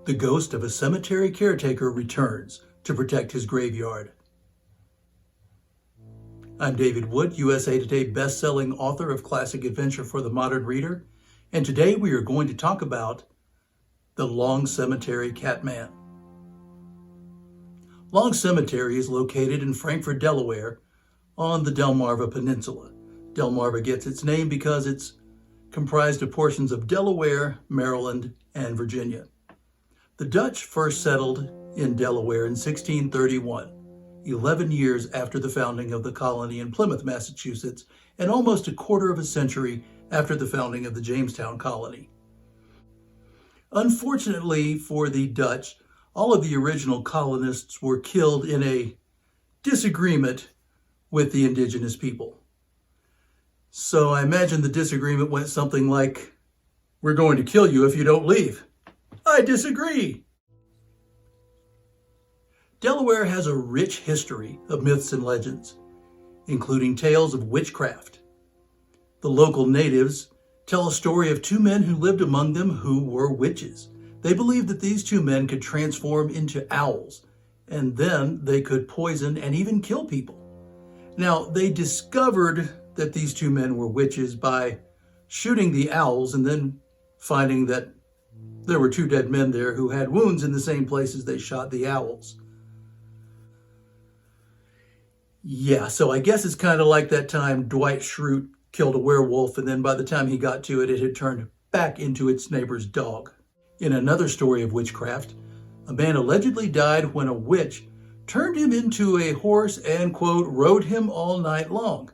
The ghost of a cemetery caretaker returns to protect his graveyard. I'm David Wood, USA Today best-selling author of classic adventure for the modern reader, and today we are going to talk about the Long Cemetery Catman. Long Cemetery is located in Frankford, Delaware, on the Delmarva Peninsula. Delmarva gets its name because it's comprised of portions of Delaware, Maryland, and Virginia. The Dutch first settled in Delaware in 1631, 11 years after the founding of the colony in Plymouth, Massachusetts, and almost a quarter of a century after the founding of the Jamestown colony. Unfortunately for the Dutch, all of the original colonists were killed in a disagreement with the indigenous people. So I imagine the disagreement went something like, "We're going to kill you if you don't leave." I disagree. Delaware has a rich history of myths and legends, including tales of witchcraft. The local natives tell a story of two men who lived among them who were witches. They believed that these two men could transform into owls, and then they could poison and even kill people. Now, they discovered that these two men were witches by shooting the owls and then finding that there were two dead men there who had wounds in the same places they shot the owls. Yeah, so I guess it's kind of like that time Dwight Schrute killed a werewolf, and then by the time he got to it, it had turned back into its neighbor's dog. In another story of witchcraft, a man allegedly died when a witch turned him into a horse and, quote, rode him all night long.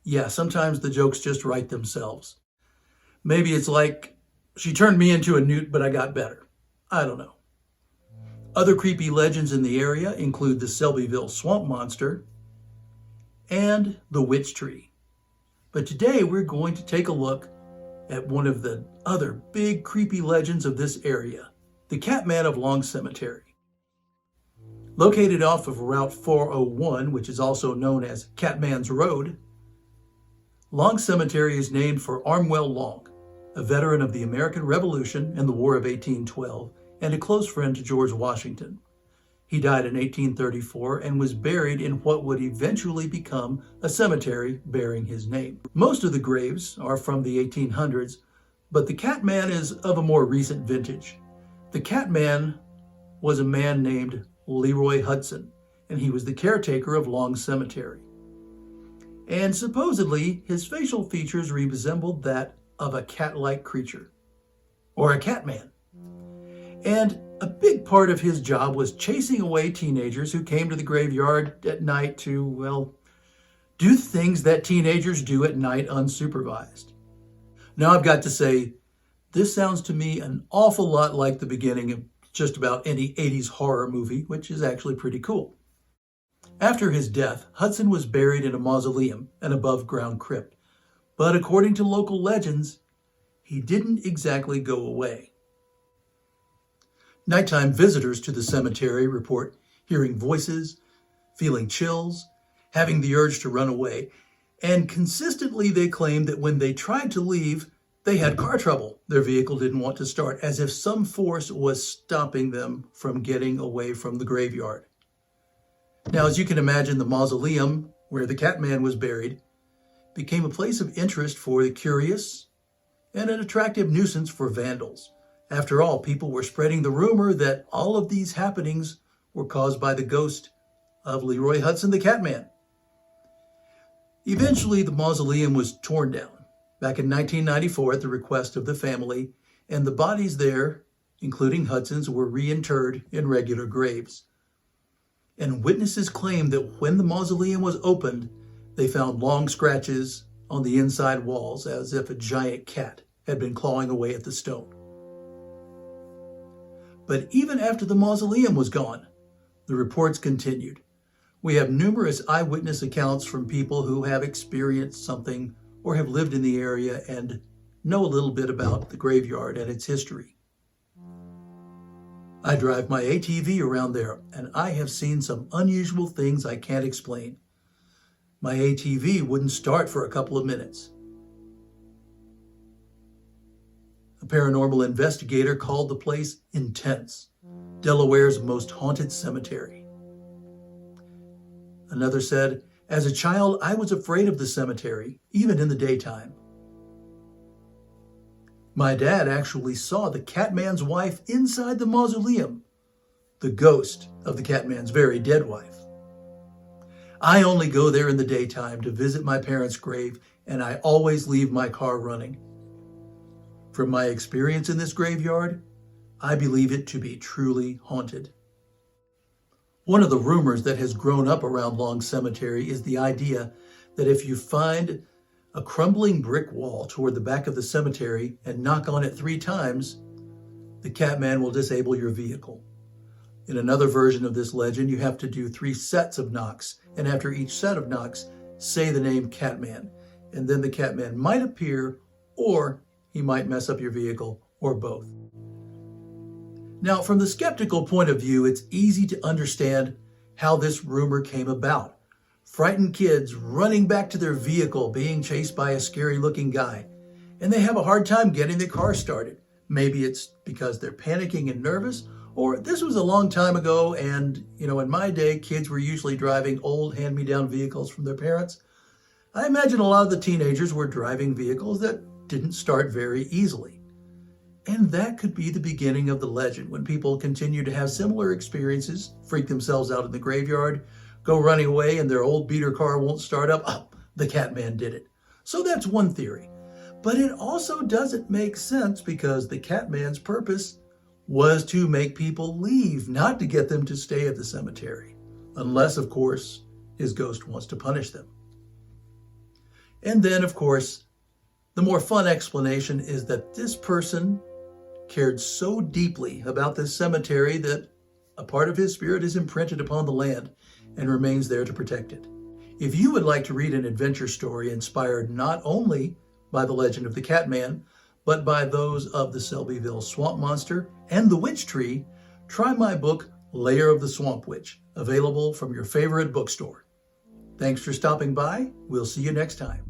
Yeah, sometimes the jokes just write themselves. Maybe it's like, she turned me into a newt, but I got better. I don't know. Other creepy legends in the area include the Selbyville Swamp Monster and the Witch Tree. But today we're going to take a look at one of the other big creepy legends of this area, the Catman of Long Cemetery. Located off of Route 401, which is also known as Catman's Road, Long Cemetery is named for Armwell Long, a veteran of the American Revolution and the War of 1812, and a close friend to George Washington. He died in 1834 and was buried in what would eventually become a cemetery bearing his name. Most of the graves are from the 1800s, but the Catman is of a more recent vintage. The Catman was a man named Leroy Hudson, and he was the caretaker of Long Cemetery. And supposedly, his facial features resembled that of a cat-like creature, or a catman. And a big part of his job was chasing away teenagers who came to the graveyard at night to, well, do things that teenagers do at night unsupervised. Now I've got to say, this sounds to me an awful lot like the beginning of just about any 80s horror movie, which is actually pretty cool. After his death, Hudson was buried in a mausoleum, an above-ground crypt. But according to local legends, he didn't exactly go away. Nighttime visitors to the cemetery report hearing voices, feeling chills, having the urge to run away, and consistently they claim that when they tried to leave, they had car trouble. Their vehicle didn't want to start, as if some force was stopping them from getting away from the graveyard. Now, as you can imagine, the mausoleum where the Catman was buried became a place of interest for the curious and an attractive nuisance for vandals. After all, people were spreading the rumor that all of these happenings were caused by the ghost of Leroy Hudson the Catman. Eventually, the mausoleum was torn down back in 1994 at the request of the family, and the bodies there, including Hudson's, were reinterred in regular graves. And witnesses claim that when the mausoleum was opened, they found long scratches on the inside walls as if a giant cat had been clawing away at the stone. But even after the mausoleum was gone, the reports continued. We have numerous eyewitness accounts from people who have experienced something or have lived in the area and know a little bit about the graveyard and its history. I drive my ATV around there, and I have seen some unusual things I can't explain. My ATV wouldn't start for a couple of minutes. paranormal investigator called the place intense, Delaware's most haunted cemetery. Another said, as a child, I was afraid of the cemetery, even in the daytime. My dad actually saw the Catman's wife inside the mausoleum, the ghost of the Catman's very dead wife. I only go there in the daytime to visit my parents' grave, and I always leave my car running. From my experience in this graveyard, I believe it to be truly haunted. One of the rumors that has grown up around Long Cemetery is the idea that if you find a crumbling brick wall toward the back of the cemetery and knock on it 3 times, the Catman will disable your vehicle. In another version of this legend, you have to do 3 sets of knocks, and after each set of knocks, say the name Catman, and then the Catman might appear, or he might mess up your vehicle, or both. Now, from the skeptical point of view, it's easy to understand how this rumor came about. Frightened kids running back to their vehicle being chased by a scary-looking guy, and they have a hard time getting their car started. Maybe it's because they're panicking and nervous, or this was a long time ago, and, in my day, kids were usually driving old hand-me-down vehicles from their parents. I imagine a lot of the teenagers were driving vehicles that didn't start very easily. And that could be the beginning of the legend, when people continue to have similar experiences, freak themselves out in the graveyard, go running away, and their old beater car won't start up. Oh, the Catman did it. So that's one theory. But it also doesn't make sense, because the Catman's purpose was to make people leave, not to get them to stay at the cemetery. Unless, of course, his ghost wants to punish them. And then, of course, the more fun explanation is that this person cared so deeply about this cemetery that a part of his spirit is imprinted upon the land and remains there to protect it. If you would like to read an adventure story inspired not only by the legend of the Catman, but by those of the Selbyville Swamp Monster and the Witch Tree, try my book, Lair of the Swamp Witch, available from your favorite bookstore. Thanks for stopping by. We'll see you next time.